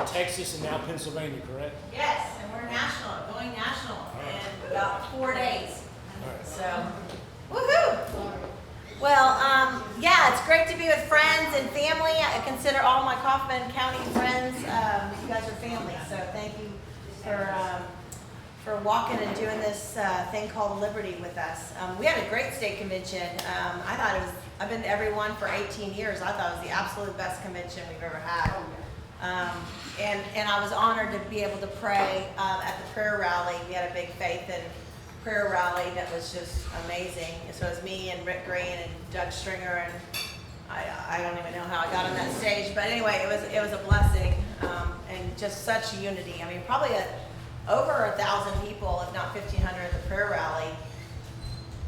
Texas and now Pennsylvania, correct? Yes, and we're national, going national in about 4 days. So, woohoo! Well, yeah, it's great to be with friends and family. I consider all my Kaufman County friends, you guys are family. So thank you for walking and doing this thing called Liberty with us. We had a great state convention. I've been to every one for 18 years. I thought it was the absolute best convention we've ever had. And I was honored to be able to pray at the prayer rally. We had a big faith and prayer rally that was just amazing. So it was me and Rick Green and Doug Stringer, and I don't even know how I got on that stage, but anyway, it was a blessing, and just such unity. I mean, probably over 1,000 people, if not 1,500, at the prayer rally.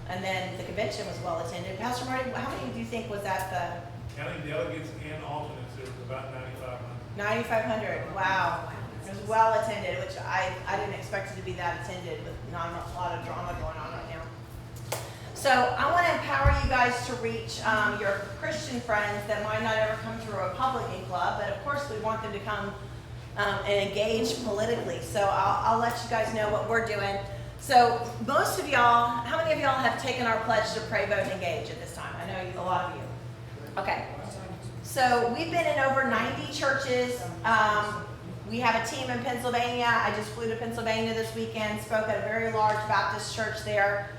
And then the convention was well attended. Pastor Marty, how many do you think was at the? Counting delegates and alternates, there was about 9,500. 9,500. Wow. It was well attended, which I didn't expect it to be that attended, with not a lot of drama going on right now. So I want to empower you guys to reach your Christian friends that might not ever come to a Republican club, but of course we want them to come and engage politically. So I'll let you guys know what we're doing. So most of y'all, how many of y'all have taken our pledge to pray, vote, and engage at this time? I know a lot of you. Okay. So we've been in over 90 churches. We have a team in Pennsylvania. I just flew to Pennsylvania this weekend, spoke at a very large Baptist church there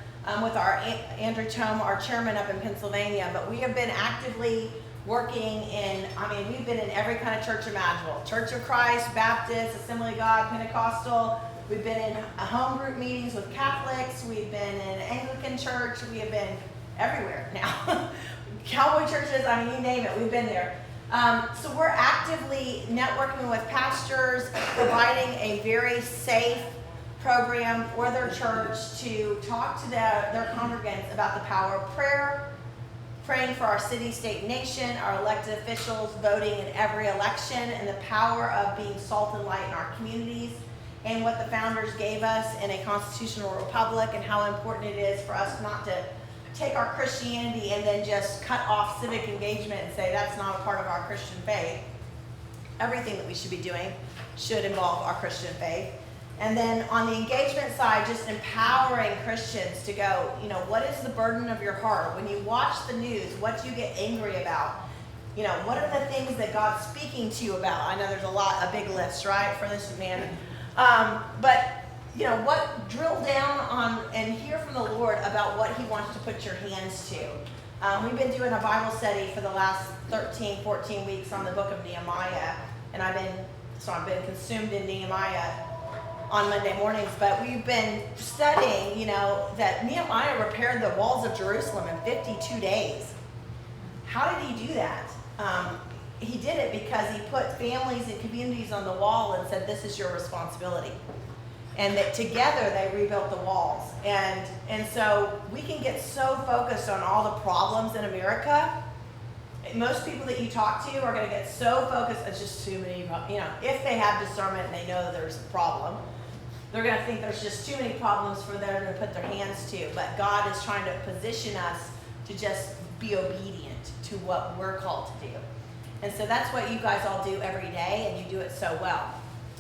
with our Andrew Tome, our chairman up in Pennsylvania. But we have been actively working we've been in every kind of church imaginable. Church of Christ, Baptist, Assembly of God, Pentecostal. We've been in home group meetings with Catholics. We've been in Anglican church. We have been everywhere now. Cowboy churches, you name it, we've been there. So we're actively networking with pastors, providing a very safe program for their church to talk to their congregants about the power of prayer, praying for our city, state, nation, our elected officials, voting in every election, and the power of being salt and light in our communities, and what the founders gave us in a constitutional republic, and how important it is for us not to take our Christianity and then just cut off civic engagement and say that's not a part of our Christian faith. Everything that we should be doing should involve our Christian faith. And then on the engagement side, just empowering Christians to go, what is the burden of your heart? When you watch the news, what do you get angry about? What are the things that God's speaking to you about? I know there's a big list, right, for this man. But drill down on and hear from the Lord about what he wants to put your hands to. We've been doing a Bible study for the last 13, 14 weeks on the book of Nehemiah, and I've been consumed in Nehemiah on Monday mornings, but we've been studying, that Nehemiah repaired the walls of Jerusalem in 52 days. How did he do that? He did it because he put families and communities on the wall and said, this is your responsibility. And that together they rebuilt the walls. And so we can get so focused on all the problems in America. Most people that you talk to are going to get so focused, it's just too many, if they have discernment and they know that there's a problem, they're going to think there's just too many problems for them to put their hands to. But God is trying to position us to just be obedient to what we're called to do. And so that's what you guys all do every day, and you do it so well.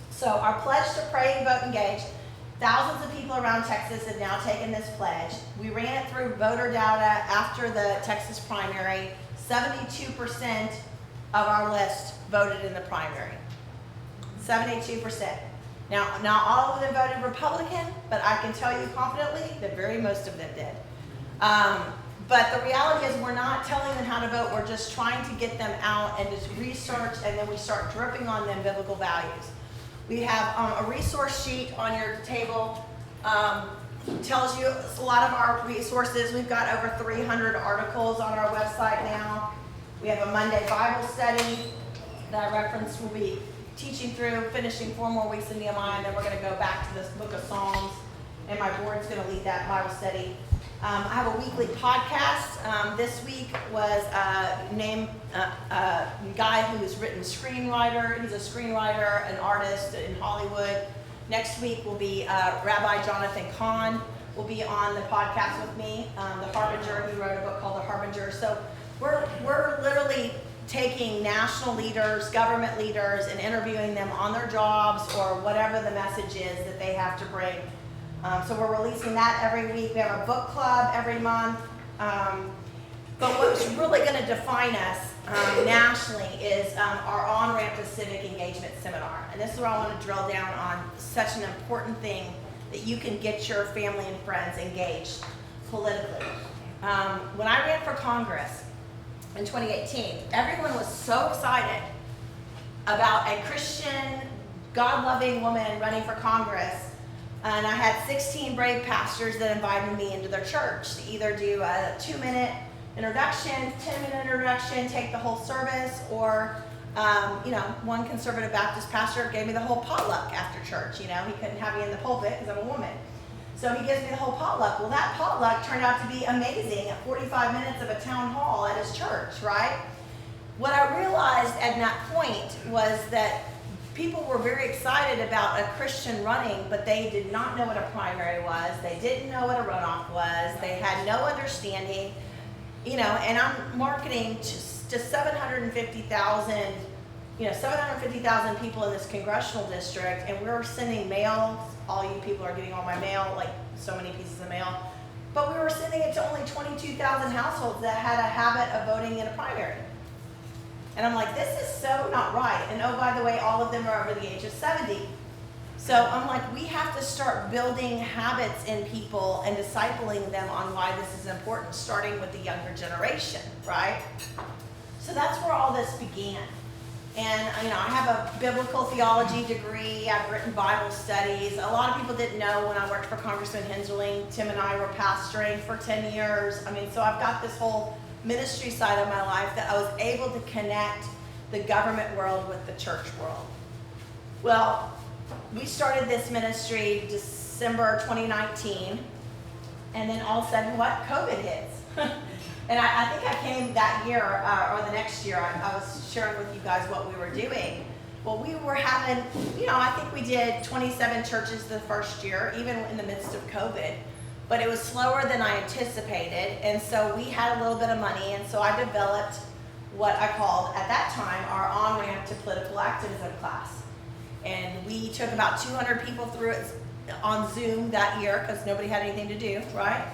So our pledge to pray, vote, engage. Thousands of people around Texas have now taken this pledge. We ran it through voter data after the Texas primary. 72% of our list voted in the primary. 72%. Now, not all of them voted Republican, but I can tell you confidently that most of them did. But the reality is we're not telling them how to vote. We're just trying to get them out and just research, and then we start dripping on them biblical values. We have a resource sheet on your table. Tells you a lot of our resources. We've got over 300 articles on our website now. We have a Monday Bible study that I referenced. We'll be teaching through, finishing 4 more weeks in Nehemiah, and then we're going to go back to this book of Psalms, and my board's going to lead that Bible study. I have a weekly podcast. This week was named a guy who's written screenwriter. He's a screenwriter, an artist in Hollywood. Next week will be Rabbi Jonathan Kahn will be on the podcast with me. The Harbinger, he wrote a book called The Harbinger. So we're literally taking national leaders, government leaders, and interviewing them on their jobs or whatever the message is that they have to bring. So we're releasing that every week. We have a book club every month. But what's really going to define us nationally is our on-ramp to civic engagement seminar. And this is where I want to drill down on such an important thing that you can get your family and friends engaged politically. When I ran for Congress in 2018, everyone was so excited about a Christian, God-loving woman running for Congress. And I had 16 brave pastors that invited me into their church to either do a 2-minute introduction, 10-minute introduction, take the whole service, or one conservative Baptist pastor gave me the whole potluck after church. He couldn't have me in the pulpit because I'm a woman. So he gives me the whole potluck. Well, that potluck turned out to be amazing at 45 minutes of a town hall at his church, right? What I realized at that point was that people were very excited about a Christian running, but they did not know what a primary was. They didn't know what a runoff was. They had no understanding. And I'm marketing to 750,000 people in this congressional district, and we're sending mail. All you people are getting all my mail, like so many pieces of mail. But we were sending it to only 22,000 households that had a habit of voting in a primary. And I'm like, this is so not right. And oh, by the way, all of them are over the age of 70. So I'm like, we have to start building habits in people and discipling them on why this is important, starting with the younger generation, right? So that's where all this began. And I have a biblical theology degree. I've written Bible studies. A lot of people didn't know when I worked for Congressman Henseling, Tim and I were pastoring for 10 years. So I've got this whole ministry side of my life that I was able to connect the government world with the church world. Well, we started this ministry December 2019, and then all of a sudden, COVID hits. And I think I came that year, or the next year, I was sharing with you guys what we were doing. Well, we were having, I think we did 27 churches the first year, even in the midst of COVID. But it was slower than I anticipated, and so we had a little bit of money, and so I developed what I called, at that time, our on-ramp to political activism class. And we took about 200 people through it on Zoom that year, because nobody had anything to do, right?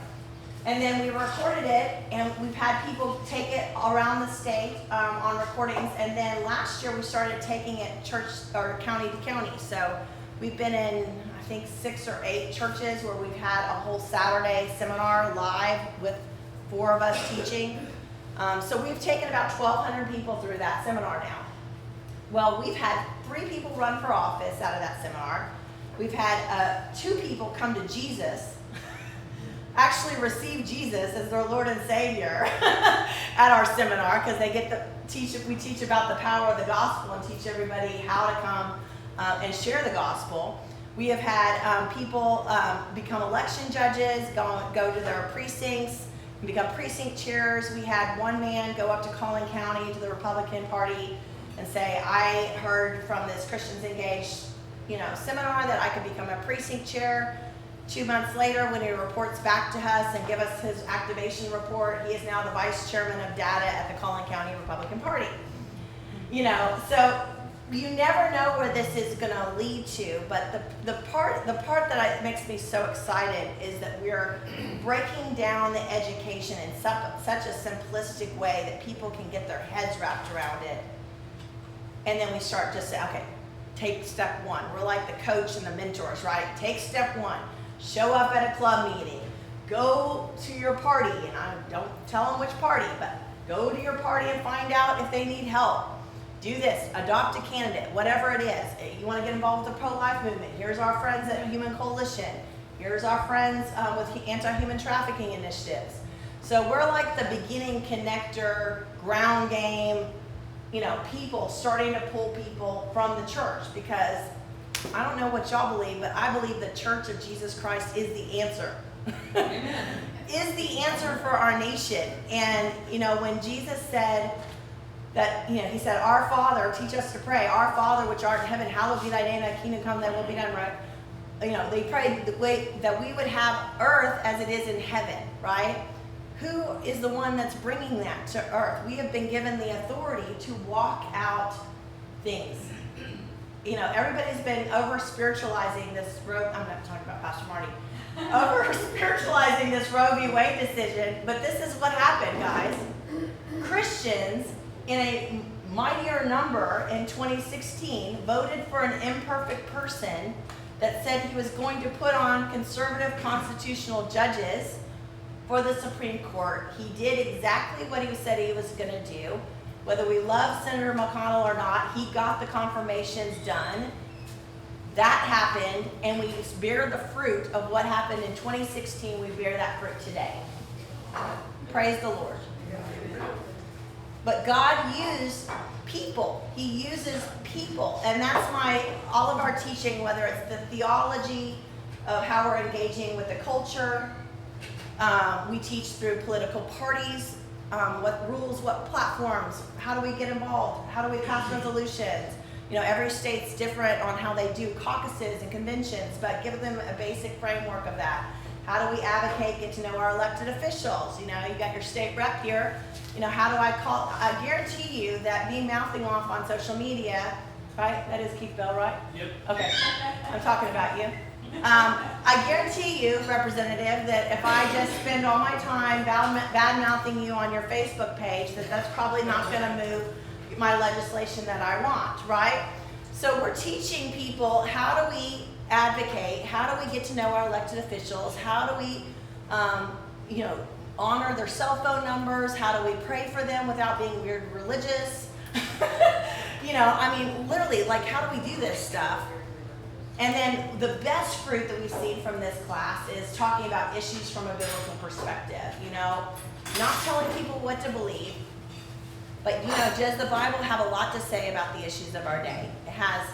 And then we recorded it, and we've had people take it around the state on recordings, and then last year we started taking it church or county to county. So we've been in, I think, 6 or 8 churches where we've had a whole Saturday seminar live with 4 of us teaching. So we've taken about 1,200 people through that seminar now. Well, we've had 3 people run for office out of that seminar. We've had 2 people come to Jesus, actually receive Jesus as their Lord and Savior at our seminar, because they get we teach about the power of the gospel and teach everybody how to come and share the gospel. We have had people become election judges, go to their precincts, and become precinct chairs. We had one man go up to Collin County to the Republican Party and say, I heard from this Christians Engaged, seminar that I could become a precinct chair. 2 months later, when he reports back to us and give us his activation report, he is now the vice chairman of data at the Collin County Republican Party. So you never know where this is going to lead to, but the part that makes me so excited is that we're breaking down the education in such a simplistic way that people can get their heads wrapped around it. And then we start just saying, okay, take step 1. We're like the coach and the mentors, right? Take step 1. Show up at a club meeting. Go to your party, and I don't tell them which party, but go to your party and find out if they need help. Do this, adopt a candidate, whatever it is. You want to get involved with the pro-life movement. Here's our friends at Human Coalition. Here's our friends with anti-human trafficking initiatives. So we're like the beginning connector, ground game, people starting to pull people from the church, because I don't know what y'all believe, but I believe the Church of Jesus Christ is the answer. Is the answer for our nation. And, when Jesus said that, he said, our Father, teach us to pray, our Father which art in heaven, hallowed be thy name, thy kingdom come, thy will be done, right? They prayed the way that we would have earth as it is in heaven, right? who is the one that's bringing that to earth? We have been given the authority to walk out things. You know, everybody's been over-spiritualizing this Roe, I'm not talking about Pastor Marty, over-spiritualizing this Roe v. Wade decision, but this is what happened, guys. Christians, in a mightier number in 2016, voted for an imperfect person that said he was going to put on conservative constitutional judges for the Supreme Court. He did exactly what he said he was going to do. Whether we love Senator McConnell or not, he got the confirmations done. That happened, and we bear the fruit of what happened in 2016. We bear that fruit today. Praise the Lord. But God used people. He uses people. And that's all of our teaching, whether it's the theology of how we're engaging with the culture. We teach through political parties, what rules, what platforms, how do we get involved, how do we pass resolutions. You know, every state's different on how they do caucuses and conventions, but give them a basic framework of that. How do we advocate, get to know our elected officials? You know, you got your state rep here. You know, how do I call? I guarantee you that me mouthing off on social media, right? That is Keith Bell, right? Yep. Okay, I'm talking about you. I guarantee you, Representative, that if I just spend all my time bad-mouthing you on your Facebook page, that's probably not going to move my legislation that I want, right? So we're teaching people, how do we advocate? How do we get to know our elected officials? How do we, you know, honor their cell phone numbers? How do we pray for them without being weird religious? You know, I mean, literally, like, how do we do this stuff? And then the best fruit that we've seen from this class is talking about issues from a biblical perspective. You know, not telling people what to believe, but, you know, does the Bible have a lot to say about the issues of our day? It has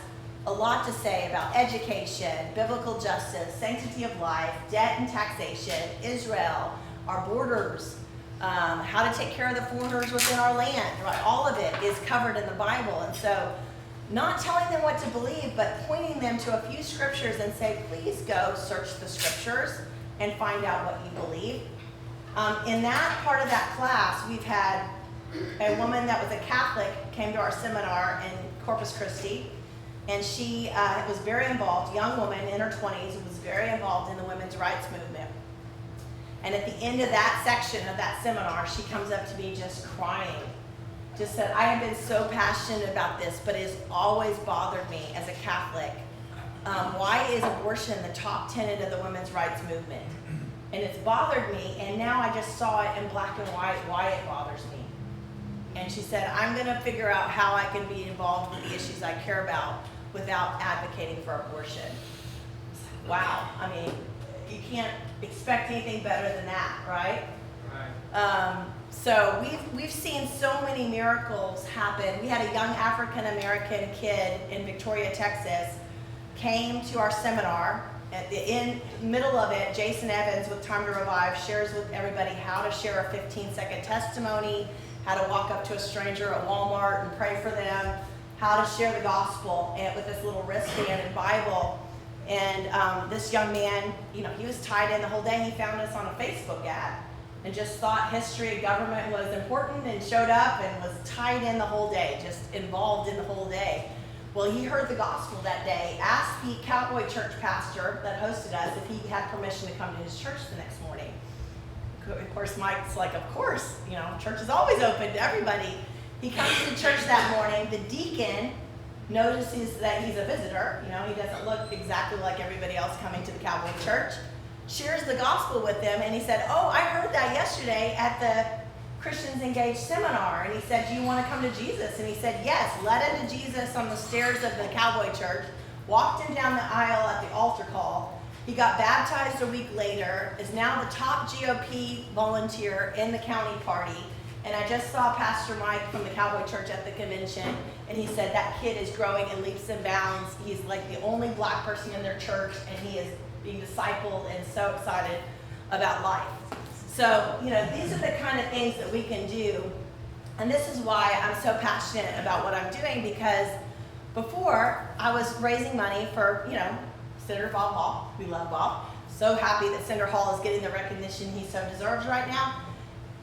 a lot to say about education, biblical justice, sanctity of life, debt and taxation, Israel, our borders, how to take care of the foreigners within our land, right? All of it is covered in the Bible. And so not telling them what to believe, but pointing them to a few scriptures and say, please go search the scriptures and find out what you believe. In that part of that class, we've had a woman that was a Catholic came to our seminar in Corpus Christi, and she was very involved, young woman in her 20s, was very involved in the women's rights movement. And at the end of that section of that seminar, she comes up to me just crying. Just said, I have been so passionate about this, but it's always bothered me as a Catholic. Why is abortion the top tenet of the women's rights movement? And it's bothered me, and now I just saw it in black and white why it bothers me. And she said, I'm going to figure out how I can be involved with the issues I care about without advocating for abortion. Wow, I mean, you can't expect anything better than that, right? Right. So we've seen so many miracles happen. We had a young African-American kid in Victoria, Texas, came to our seminar. At the middle of it, Jason Evans with Time to Revive shares with everybody how to share a 15-second testimony, how to walk up to a stranger at Walmart and pray for them, how to share the gospel and with this little wristband and Bible. And this young man, you know, he was tied in the whole day. He found us on a Facebook ad and just thought history of government was important and showed up and was tied in the whole day, just involved in the whole day. Well, he heard the gospel that day, asked the Cowboy church pastor that hosted us if he had permission to come to his church the next morning. Of course, Mike's like, of course, you know, church is always open to everybody. He comes to church that morning. The deacon notices that he's a visitor. You know, he doesn't look exactly like everybody else coming to the Cowboy church. Shares the gospel with them, and he said, oh, I heard that yesterday at the Christians Engaged seminar. And he said, do you want to come to Jesus? And he said, yes. Led him to Jesus on the stairs of the Cowboy church, walked him down the aisle at the altar call. He got baptized a week later, is now the top GOP volunteer in the county party. And I just saw Pastor Mike from the Cowboy Church at the convention, and he said that kid is growing in leaps and bounds. He's like the only black person in their church, and he is being discipled and so excited about life. So, you know, these are the kind of things that we can do. And this is why I'm so passionate about what I'm doing, because before I was raising money for, you know, Senator Bob Hall. We love Bob. So happy that Senator Hall is getting the recognition he so deserves right now.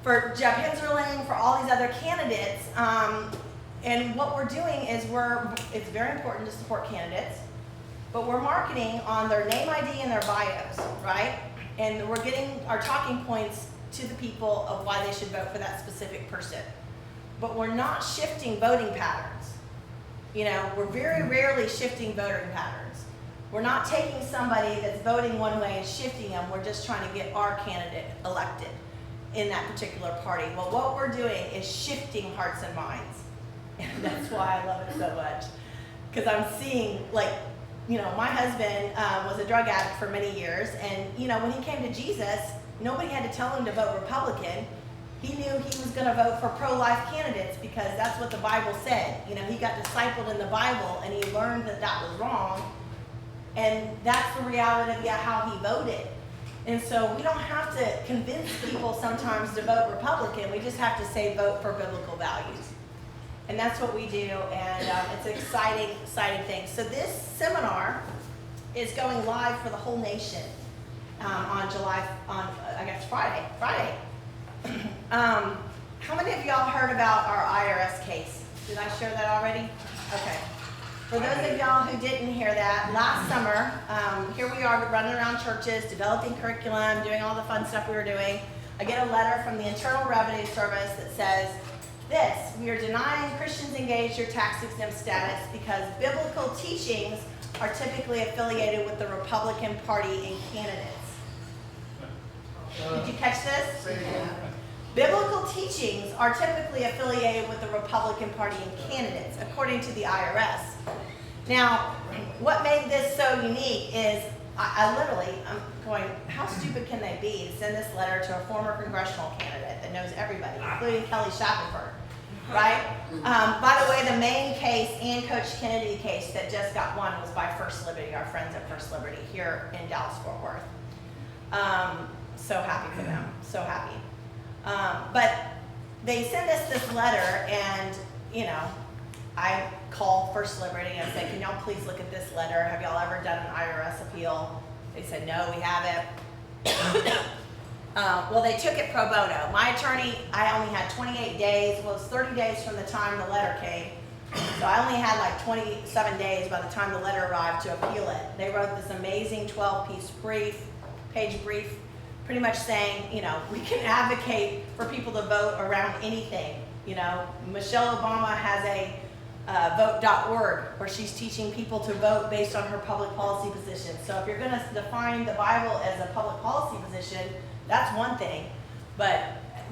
for Jeb Hinzerling, for all these other candidates. And what we're doing is it's very important to support candidates, but we're marketing on their name ID and their bios, right? And we're getting our talking points to the people of why they should vote for that specific person. But we're not shifting voting patterns. You know, we're very rarely shifting voting patterns. We're not taking somebody that's voting one way and shifting them. We're just trying to get our candidate elected in that particular party. Well, what we're doing is shifting hearts and minds. And that's why I love it so much. Because I'm seeing, like, you know, my husband was a drug addict for many years. And, you know, when he came to Jesus, nobody had to tell him to vote Republican. He knew he was going to vote for pro-life candidates because that's what the Bible said. You know, he got discipled in the Bible and he learned that that was wrong. And that's the reality of how he voted. And so we don't have to convince people sometimes to vote Republican. We just have to say vote for biblical values. And that's what we do. And it's an exciting, exciting thing. So this seminar is going live for the whole nation on Friday. How many of y'all heard about our IRS case? Did I share that already? Okay. For those of y'all who didn't hear that, last summer, here we are running around churches, developing curriculum, doing all the fun stuff we were doing. I get a letter from the Internal Revenue Service that says this: we are denying Christians engaged your tax-exempt status because biblical teachings are typically affiliated with the Republican Party and candidates. Did you catch this? Biblical teachings are typically affiliated with the Republican Party and candidates, according to the IRS. Now, what made this so unique is I'm going, how stupid can they be to send this letter to a former congressional candidate that knows everybody, including Kelly Shackelford, right? By the way, the main case and Coach Kennedy case that just got won was by First Liberty, our friends at First Liberty here in Dallas-Fort Worth. So happy for them, so happy. But they send us this letter, and, you know, I call First Liberty and say, can y'all please look at this letter? Have y'all ever done an IRS appeal? They said, no, we haven't. Well, they took it pro bono. My attorney, I only had 28 days. Well, it was 30 days from the time the letter came. So I only had like 27 days by the time the letter arrived to appeal it. They wrote this amazing 12-page brief, pretty much saying, you know, we can advocate for people to vote around anything. You know, Michelle Obama has a vote.org where she's teaching people to vote based on her public policy position. So if you're going to define the Bible as a public policy position, that's one thing. But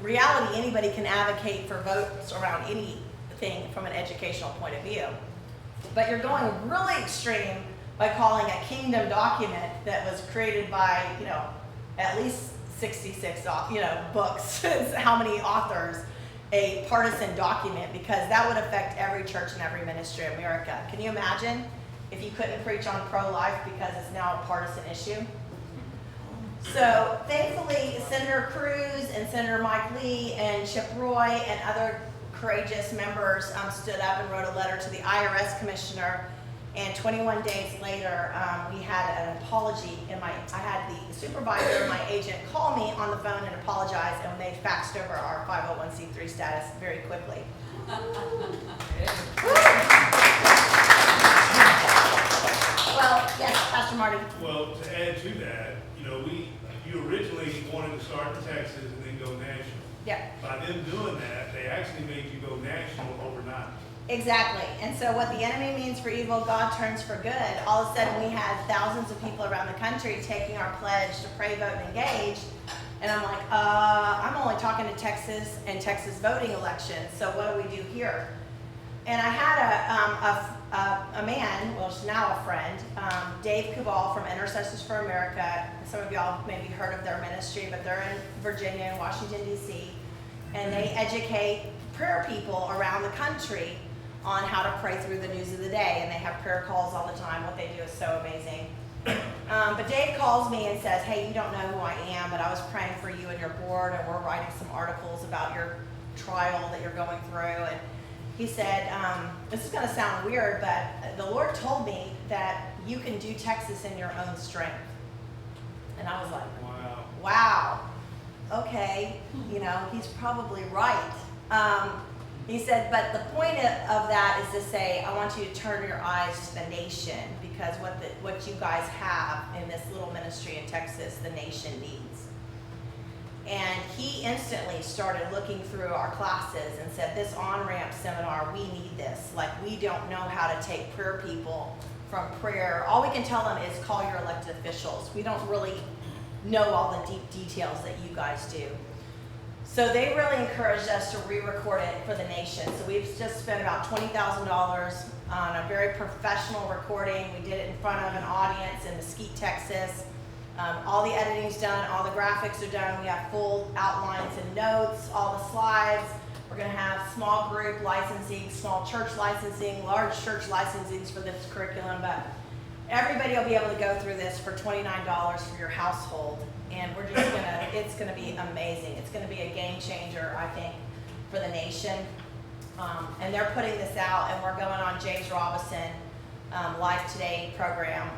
reality, anybody can advocate for votes around anything from an educational point of view. But you're going really extreme by calling a kingdom document that was created by, you know, at least 66, you know, books, how many authors, a partisan document, because that would affect every church and every ministry in America. Can you imagine if you couldn't preach on pro-life because it's now a partisan issue? So thankfully, Senator Cruz and Senator Mike Lee and Chip Roy and other courageous members stood up and wrote a letter to the IRS commissioner. And 21 days later, we had an apology. I had the supervisor, my agent, call me on the phone and apologize, and they faxed over our 501c3 status very quickly. Well, yes, Pastor Marty. Well, to add to that, you know, you originally wanted to start in Texas and then go national. Yeah. By them doing that, they actually made you go national overnight. Exactly. And so what the enemy means for evil, God turns for good. All of a sudden, we had thousands of people around the country taking our pledge to pray, vote, and engage. And I'm like, I'm only talking to Texas and Texas voting elections. So what do we do here? And I had a man, well, she's now a friend, Dave Kubal from Intercessors for America. Some of y'all maybe heard of their ministry, but they're in Virginia and Washington, D.C. And they educate prayer people around the country on how to pray through the news of the day. And they have prayer calls all the time. What they do is so amazing. But Dave calls me and says, hey, you don't know who I am, but I was praying for you and your board, and we're writing some articles about your trial that you're going through. And he said, this is going to sound weird, but the Lord told me that you can do Texas in your own strength. And I was like, Wow. wow. okay, he's probably right. He said, but the point of that is to say, I want you to turn your eyes to the nation, because what you guys have in this little ministry in Texas, the nation needs. And he instantly started looking through our classes and said, this on-ramp seminar, we need this. Like, we don't know how to take prayer people from prayer. All we can tell them is call your elected officials. We don't really know all the deep details that you guys do. So they really encouraged us to re-record it for the nation. So we've just spent about $20,000 on a very professional recording. We did it in front of an audience in Mesquite, Texas. All the editing's done, all the graphics are done. We have full outlines and notes, all the slides. We're gonna have small group licensing, small church licensing, large church licensings for this curriculum, but everybody will be able to go through this for $29 for your household. And we're just it's gonna be amazing. It's gonna be a game changer, I think, for the nation. And they're putting this out, and we're going on James Robinson Live Today program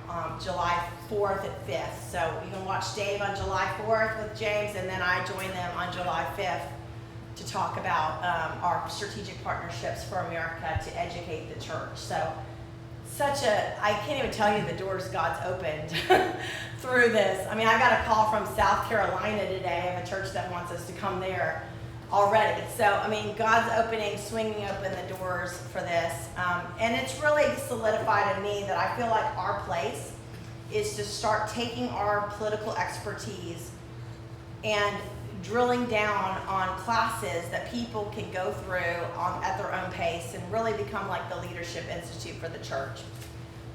July 4th and 5th. So you can watch Dave on July 4th with James, and then I join them on July 5th to talk about our strategic partnerships for America to educate the church. So I can't even tell you the doors God's opened through this. I mean, I got a call from South Carolina today of a church that wants us to come there already. So, I mean, God's swinging open the doors for this. And it's really solidified in me that I feel like our place is to start taking our political expertise and drilling down on classes that people can go through at their own pace and really become like the Leadership Institute for the church.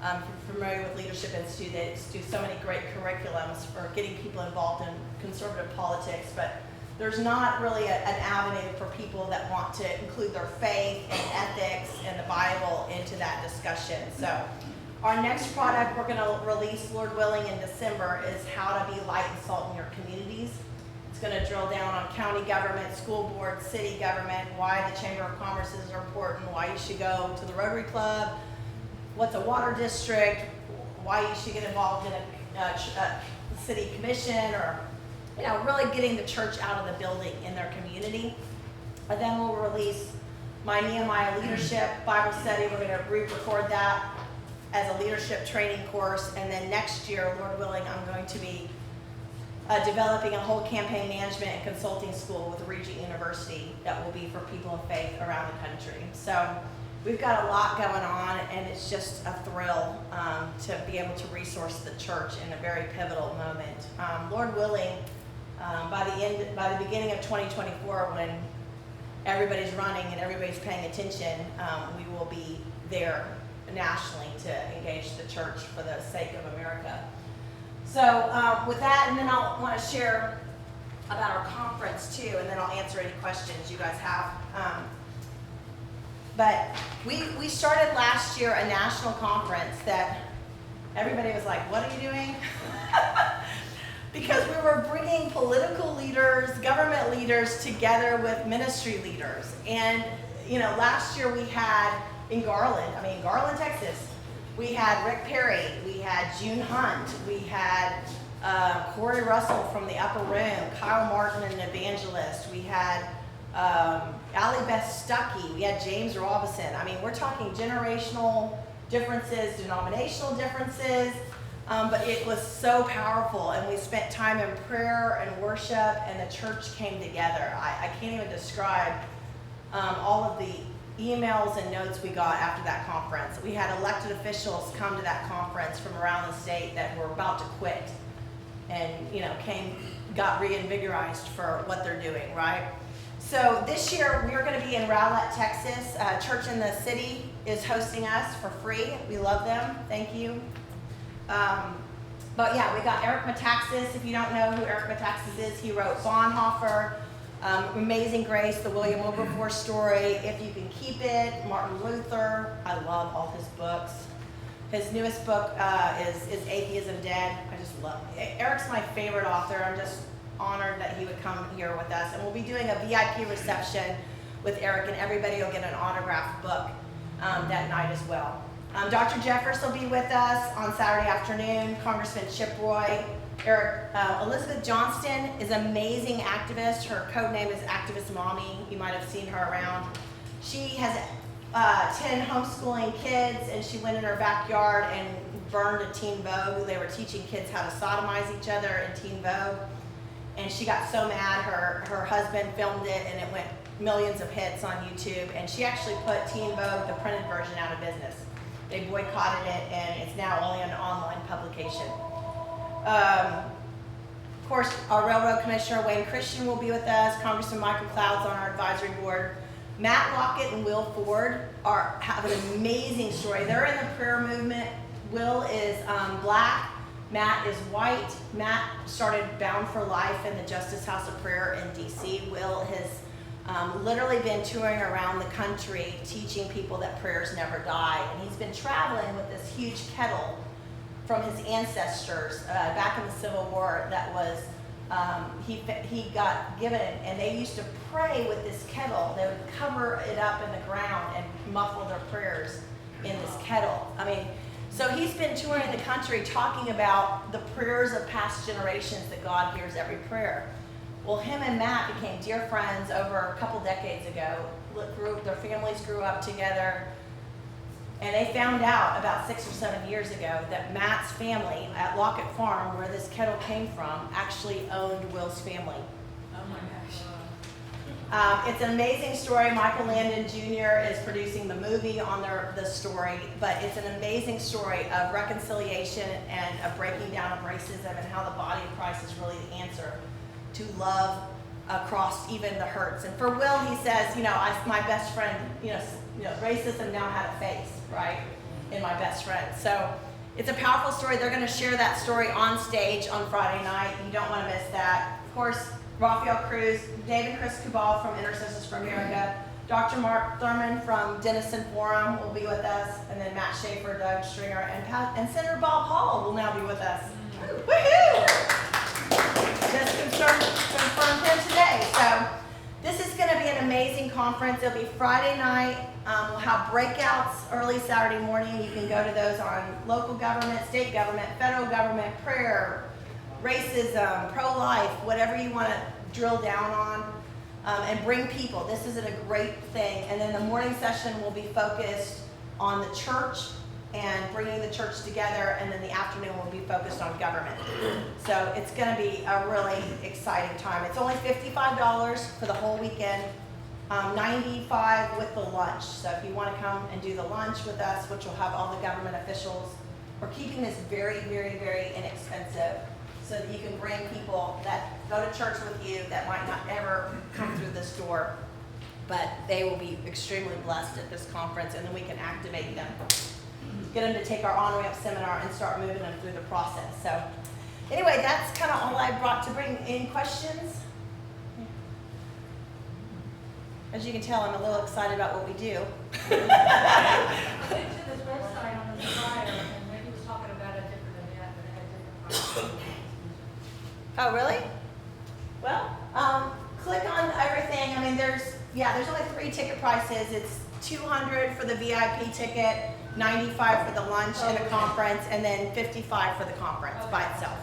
If you're familiar with Leadership Institute, they do so many great curriculums for getting people involved in conservative politics, but there's not really an avenue for people that want to include their faith and ethics and the Bible into that discussion. So our next product we're going to release, Lord willing, in December is how to be light and salt in your communities. It's going to drill down on county government, school board, city government, why the Chamber of Commerce is important, why you should go to the Rotary Club, what's a water district, why you should get involved in a city commission, or really getting the church out of the building in their community. And then we'll release my Nehemiah Leadership Bible Study. We're going to re-record that as a leadership training course. And then next year, Lord willing, I'm going to be developing a whole campaign management and consulting school with Regent University that will be for people of faith around the country. So we've got a lot going on, and it's just a thrill to be able to resource the church in a very pivotal moment. Lord willing, by the beginning of 2024, when everybody's running and everybody's paying attention, we will be there nationally to engage the church for the sake of America. So with that, and then I'll want to share about our conference too, and then I'll answer any questions you guys have. But we started last year a national conference that everybody was like, what are you doing? Because we were bringing political leaders, government leaders together with ministry leaders. And, last year we had in Garland, Texas, we had Rick Perry, we had June Hunt, we had Corey Russell from the Upper Room, Kyle Martin, an evangelist, we had Allie Beth Stuckey, we had James Robinson. I mean, we're talking generational differences, denominational differences, but it was so powerful, and we spent time in prayer and worship, and the church came together. I can't even describe all of the emails and notes we got after that conference. We had elected officials come to that conference from around the state that were about to quit and, got reinvigorized for what they're doing, right? So this year we're going to be in Rowlett, Texas. Church in the City is hosting us for free. We love them. Thank you. But yeah, we got Eric Metaxas. If you don't know who Eric Metaxas is, he wrote Bonhoeffer, Amazing Grace, the William Wilberforce story, If You Can Keep It, Martin Luther. I love all his books. His newest book is Atheism Dead. I just love it. Eric's my favorite author. I'm just honored that he would come here with us. And we'll be doing a VIP reception with Eric, and everybody will get an autographed book that night as well. Dr. Jeffers will be with us on Saturday afternoon. Congressman Chip Roy. Elizabeth Johnston is an amazing activist. Her code name is Activist Mommy. You might have seen her around. She has 10 homeschooling kids, and she went in her backyard and burned a Teen Vogue. They were teaching kids how to sodomize each other in Teen Vogue. And she got so mad, her husband filmed it, and it went millions of hits on YouTube. And she actually put Teen Vogue, the printed version, out of business. They boycotted it, and it's now only an online publication. Of course, our Railroad Commissioner, Wayne Christian, will be with us. Congressman Michael Cloud's on our advisory board. Matt Lockett and Will Ford have an amazing story. They're in the prayer movement. Will is black. Matt is white. Matt started Bound for Life in the Justice House of Prayer in DC. Will has literally been touring around the country teaching people that prayers never die. And he's been traveling with this huge kettle from his ancestors back in the Civil War that was, he got given, and they used to pray with this kettle. They would cover it up in the ground and muffle their prayers in this kettle. I mean, so he's been touring the country talking about the prayers of past generations, that God hears every prayer. Well, him and Matt became dear friends over a couple decades ago. Their families grew up together. And they found out about 6 or 7 years ago that Matt's family at Lockett Farm, where this kettle came from, actually owned Will's family. Oh my gosh. It's an amazing story. Michael Landon Jr. is producing the movie on the story, but it's an amazing story of reconciliation and of breaking down of racism, and how the body of Christ is really the answer to love across even the hurts. And for Will, he says, my best friend, racism now had a face, right, in my best friend. So it's a powerful story. They're going to share that story on stage on Friday night. You don't want to miss that. Of course, Raphael Cruz, David Chris Cabal from Intercessors for America, Dr. Mark Thurman from Denison Forum will be with us, and then Matt Schaefer, Doug Stringer, and Senator Bob Hall will now be with us. Woohoo! Just confirmed him today. So this is going to be an amazing conference. It'll be Friday night. We'll have breakouts early Saturday morning. You can go to those on local government, state government, federal government, prayer, racism, pro-life, whatever you want to drill down on, and bring people. This is a great thing. And then the morning session will be focused on the church and bringing the church together, and then the afternoon will be focused on government. So it's going to be a really exciting time. It's only $55 for the whole weekend, $95 with the lunch. So if you want to come and do the lunch with us, which will have all the government officials, we're keeping this very, very, very inexpensive, so that you can bring people that go to church with you that might not ever come through this door, but they will be extremely blessed at this conference, and then we can activate them. Get them to take our On Ramp seminar and start moving them through the process. So anyway, that's kind of all I brought to bring. Any questions? As you can tell, I'm a little excited about what we do. I went to this website on the flyer, and Ricky was talking about a different event, but it had different prices. Oh, really? Well, click on everything. I mean, there's only 3 ticket prices. It's $200 for the VIP ticket, $95 for the lunch and the conference, and then $55 for the conference by itself.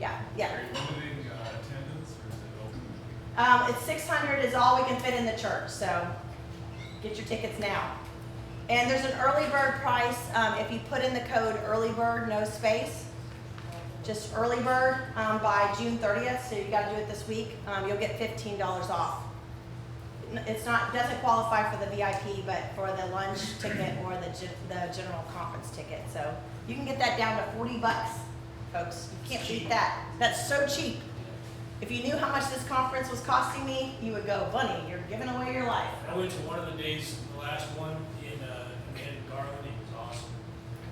Yeah. Are you limiting attendance, or is it open? It's $600 is all we can fit in the church, so get your tickets now. And there's an early bird price. If you put in the code early bird, no space, just early bird by June 30th, so you got to do it this week, you'll get $15 off. Doesn't qualify for the VIP, but for the lunch ticket or the general conference ticket. So you can get that down to $40, folks. You can't beat that. That's so cheap. If you knew how much this conference was costing me, you would go, Bunny, you're giving away your life. I went to one of the days, the last one in Garland. It was awesome.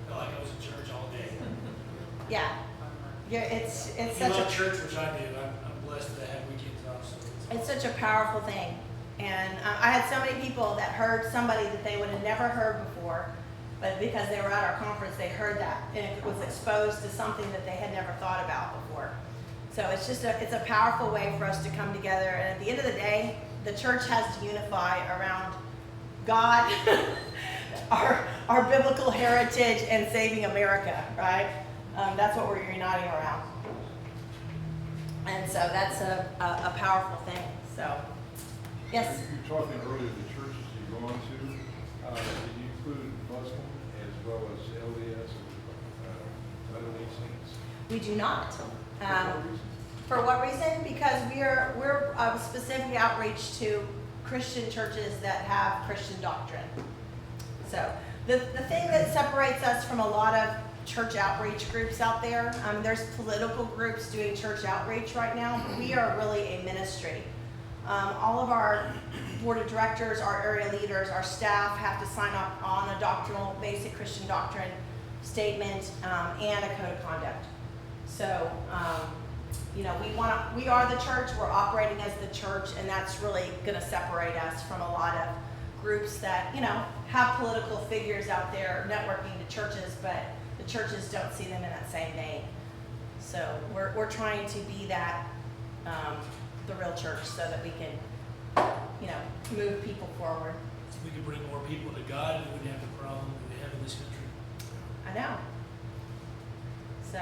I felt like I was in church all day. Yeah. It's If you such love a church, which I do, I'm blessed to have weekends off. So it's such a powerful thing. And I had so many people that heard somebody that they would have never heard before, but because they were at our conference, they heard that, and it was exposed to something that they had never thought about before. So it's just it's a powerful way for us to come together. And at the end of the day, the church has to unify around God, our biblical heritage and saving America, right? That's what we're uniting around. And so that's a powerful thing. So, yes? You were talking earlier, the churches you go on to, did you include Muslim as well as LDS and other things? We do not. For what reason? For what reason? Because we're specifically outreach to Christian churches that have Christian doctrine. So the thing that separates us from a lot of church outreach groups out there, there's political groups doing church outreach right now, but we are really a ministry. All of our board of directors, our area leaders, our staff have to sign up on a doctrinal, basic Christian doctrine statement and a code of conduct. So, we are the church, we're operating as the church, and that's really gonna separate us from a lot of groups that, have political figures out there networking to churches, but the churches don't see them in that same vein. So we're trying to be that, the real church, so that we can, move people forward. If we could bring more people to God, we wouldn't have the problem that we have in this country. I know. So,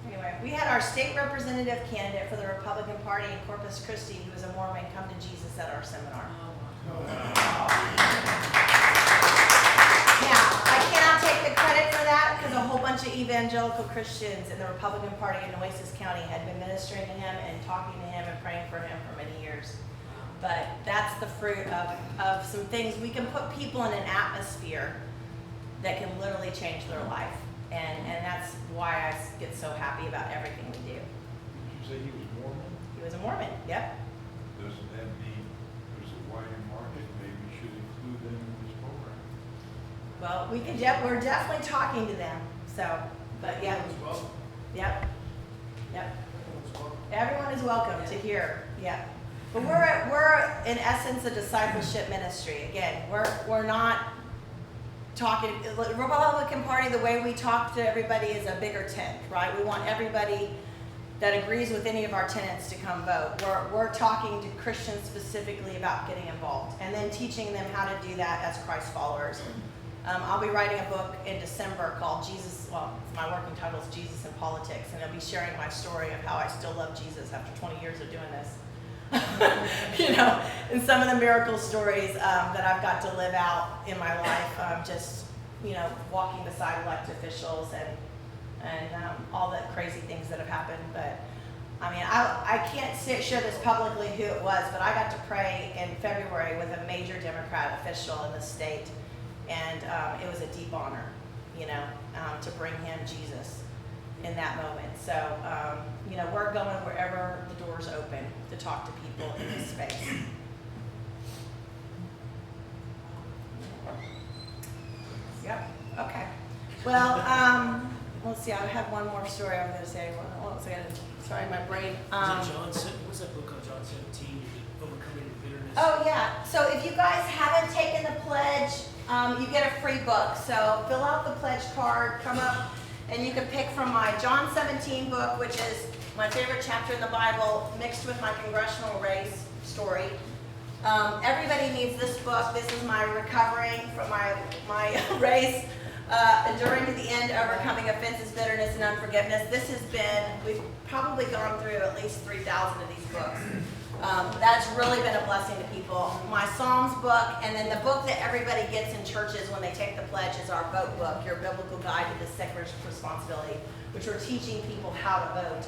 anyway, we had our state representative candidate for the Republican Party in Corpus Christi, who was a Mormon, come to Jesus at our seminar. Now, I cannot take the credit for that, because a whole bunch of evangelical Christians in the Republican Party in Nueces County had been ministering to him and talking to him and praying for him for many years. But that's the fruit of some things. We can put people in an atmosphere that can literally change their life. And that's why I get so happy about everything we do. Did you say he was Mormon? He was a Mormon, yep. Doesn't that mean there's a wider market? Maybe we should include them in this program? Well, we're definitely talking to them, so, but yeah, As well. yep, yep. As well. Everyone is welcome to hear, yeah. But we're in essence a discipleship ministry. Again, we're not talking, the Republican Party, the way we talk to everybody is a bigger tent, right? We want everybody that agrees with any of our tenets to come vote. We're talking to Christians specifically about getting involved and then teaching them how to do that as Christ followers. I'll be writing a book in December called Jesus, my working title is Jesus in Politics, and I'll be sharing my story of how I still love Jesus after 20 years of doing this. And some of the miracle stories that I've got to live out in my life, just, walking beside elected officials and all the crazy things that have happened. But I mean, I can't share this publicly who it was, but I got to pray in February with a major Democrat official in the state, and it was a deep honor, to bring him Jesus in that moment. So, we're going wherever the doors open to talk to people in this space. Yep, okay. Well, let's see, I have one more story I was going to say. What was I going to, sorry, my brain. What's that book on John 17, Overcoming the Bitterness? Oh, yeah. So if you guys haven't taken the pledge, you get a free book. So fill out the pledge card, come up, and you can pick from my John 17 book, which is my favorite chapter in the Bible, mixed with my Congressional race story. Everybody needs this book. This is my recovering from my race, enduring to the end, overcoming offenses, bitterness, and unforgiveness. We've probably gone through at least 3,000 of these books. That's really been a blessing to people. My Psalms book, and then the book that everybody gets in churches when they take the pledge is our vote book, Your Biblical Guide to the Civic Responsibility, which we're teaching people how to vote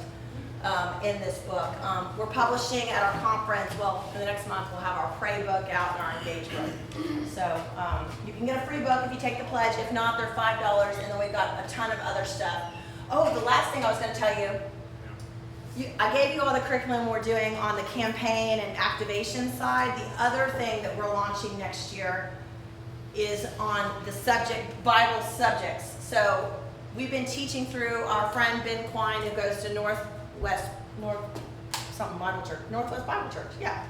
in this book. We're publishing at our conference, in the next month we'll have our pray book out and our engage book. So you can get a free book if you take the pledge. If not, they're $5, and then we've got a ton of other stuff. Oh, the last thing I was going to tell you, I gave you all the curriculum we're doing on the campaign and activation side. The other thing that we're launching next year is on the Bible subjects. So we've been teaching through our friend Ben Quine, who goes to Northwest Bible Church, yeah.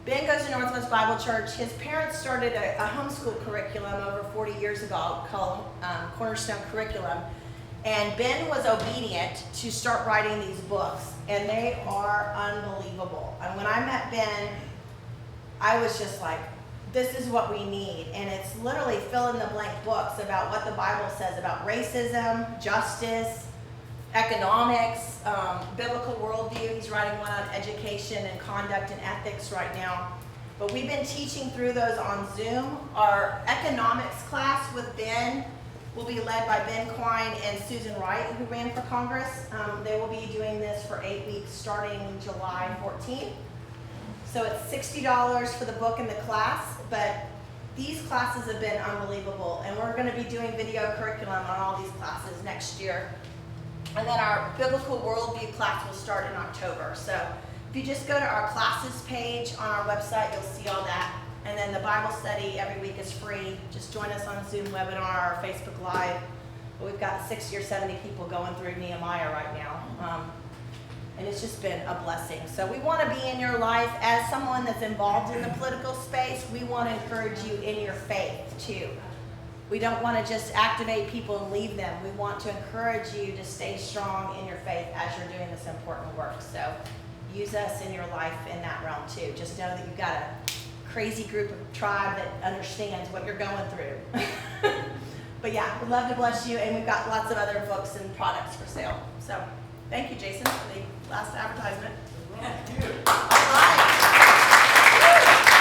Ben goes to Northwest Bible Church. His parents started a homeschool curriculum over 40 years ago called Cornerstone Curriculum. And Ben was obedient to start writing these books, and they are unbelievable. And when I met Ben, I was just like this is what we need. And it's literally fill in the blank books about what the Bible says about racism, justice, economics, biblical worldview. He's writing one on education and conduct and ethics right now. But we've been teaching through those on Zoom. Our economics class with Ben will be led by Ben Quine and Susan Wright, who ran for Congress. They will be doing this for 8 weeks starting July 14th. So it's $60 for the book and the class, but these classes have been unbelievable, and we're going to be doing video curriculum on all these classes next year. And then our biblical worldview class will start in October. So if you just go to our classes page on our website, you'll see all that. And then the Bible study every week is free. Just join us on a Zoom webinar or Facebook Live. But we've got 60 or 70 people going through Nehemiah right now. And it's just been a blessing. So we want to be in your life as someone that's involved in the political space. We want to encourage you in your faith too. We don't want to just activate people and leave them. We want to encourage you to stay strong in your faith as you're doing this important work. So use us in your life in that realm too. Just know that you've got a crazy group of tribe that understands what you're going through. But yeah, we'd love to bless you, and we've got lots of other books and products for sale. So thank you, Jason, for the last advertisement.